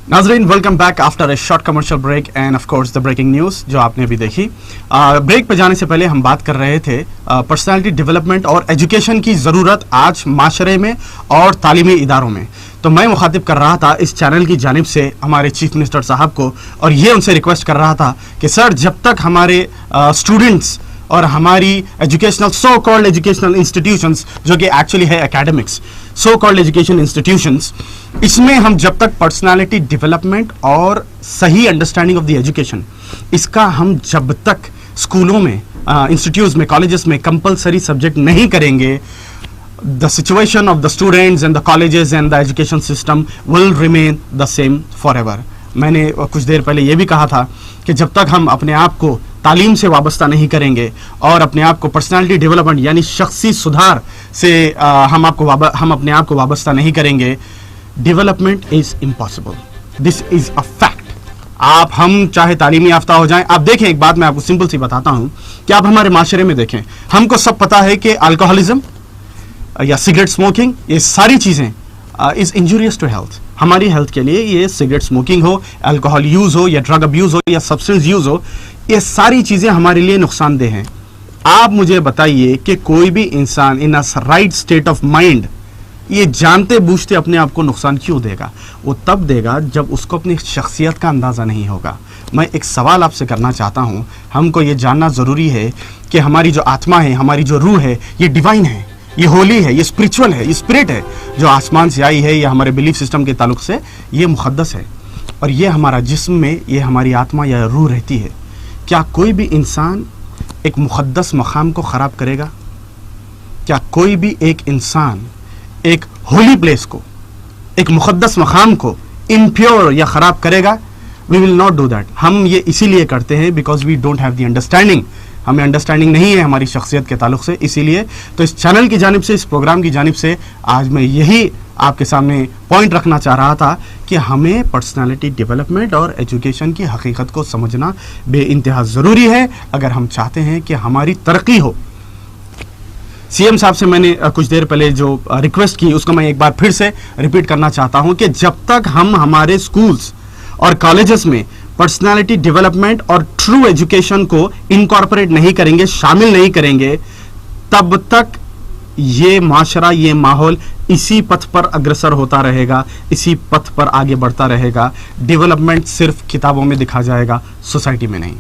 नाज़रीन, welcome back after a short commercial break and of course the breaking news जो आपने अभी देखी। ब्रेक पे जाने से पहले हम बात कर रहे थे पर्सनालिटी डेवलपमेंट और एजुकेशन की ज़रूरत आज माशरे में और तालीमी इदारों में। तो मैं मुखातिब कर रहा था इस चैनल की जानिब से हमारे चीफ मिनिस्टर साहब को, और ये उनसे रिक्वेस्ट कर रहा था कि सर, जब तक हमारे स्टूडेंट्स और हमारी educational so called educational institutions, जो कि एक्चुअली है academics, so called education institutions, इसमें हम जब तक पर्सनालिटी डेवलपमेंट और सही अंडरस्टैंडिंग ऑफ द एजुकेशन, इसका हम जब तक स्कूलों में, इंस्टीट्यूट्स में, कॉलेजेस में कंपलसरी सब्जेक्ट नहीं करेंगे, the situation of the students and the colleges and the education system will remain the same forever। मैंने कुछ देर पहले ये भी कहा था कि जब तक हम अपने आप को तालीम से वाबस्ता नहीं करेंगे और अपने आप को पर्सनालिटी डेवलपमेंट यानी शख्सी सुधार से हम अपने आप को वाबस्ता नहीं करेंगे, development is impossible. This is a fact. हम चाहे तालीमी याफ्ता हो जाएं, आप देखें, एक बात मैं आपको सिंपल सी बताता हूं कि आप हमारे माशरे में देखें, हमको सब पता है कि अल्कोहलिज्म या सिगरेट स्मोकिंग, ये सारी चीज़ें इज़ इंजूरियस टू हेल्थ। हमारी हेल्थ के लिए ये सिगरेट स्मोकिंग हो, अल्कोहल यूज़ हो या ड्रग अब्यूज़ हो या सब्सटेंस यूज़ हो, ये सारी चीज़ें हमारे लिए नुकसानदेह हैं। आप मुझे बताइए कि कोई भी इंसान in a right state of mind ये जानते बूझते अपने आप को नुकसान क्यों देगा? वो तब देगा जब उसको अपनी शख्सियत का अंदाज़ा नहीं होगा। मैं एक सवाल आपसे करना चाहता हूँ, हमको ये जानना ज़रूरी है कि हमारी जो आत्मा है, हमारी जो रूह है, ये डिवाइन है, ये होली है, ये स्पिरिचुअल है, ये स्पिरिट है जो आसमान से आई है, ये हमारे बिलीफ सिस्टम के ताल्लुक से ये मुक़द्दस है, और ये हमारा जिस्म में, ये हमारी आत्मा या रूह रहती है। क्या कोई भी इंसान एक मुक़द्दस मकाम को ख़राब करेगा? क्या कोई भी एक इंसान एक होली प्लेस को, एक मुक़द्दस मकाम को इम्प्योर या ख़राब करेगा? We will not do that. हम ये इसीलिए करते हैं because we don't have the understanding. हमें अंडरस्टैंडिंग नहीं है हमारी शख्सियत के ताल्लुक से। इसीलिए तो इस चैनल की जानिब से, इस प्रोग्राम की जानिब से आज मैं यही आपके सामने पॉइंट रखना चाह रहा था कि हमें पर्सनालिटी डेवलपमेंट और एजुकेशन की हकीकत को समझना बेइंतहा ज़रूरी है अगर हम चाहते हैं कि हमारी तरक्की हो। सीएम साहब से मैंने कुछ देर पहले जो रिक्वेस्ट की, उसको मैं एक बार फिर से रिपीट करना चाहता हूँ कि जब तक हम हमारे स्कूल्स और कॉलेजेस में पर्सनालिटी डेवलपमेंट और ट्रू एजुकेशन को इनकॉर्पोरेट नहीं करेंगे, शामिल नहीं करेंगे, तब तक ये माशरा, ये माहौल इसी पथ पर अग्रसर होता रहेगा, इसी पथ पर आगे बढ़ता रहेगा। डेवलपमेंट सिर्फ किताबों में दिखा जाएगा, सोसाइटी में नहीं।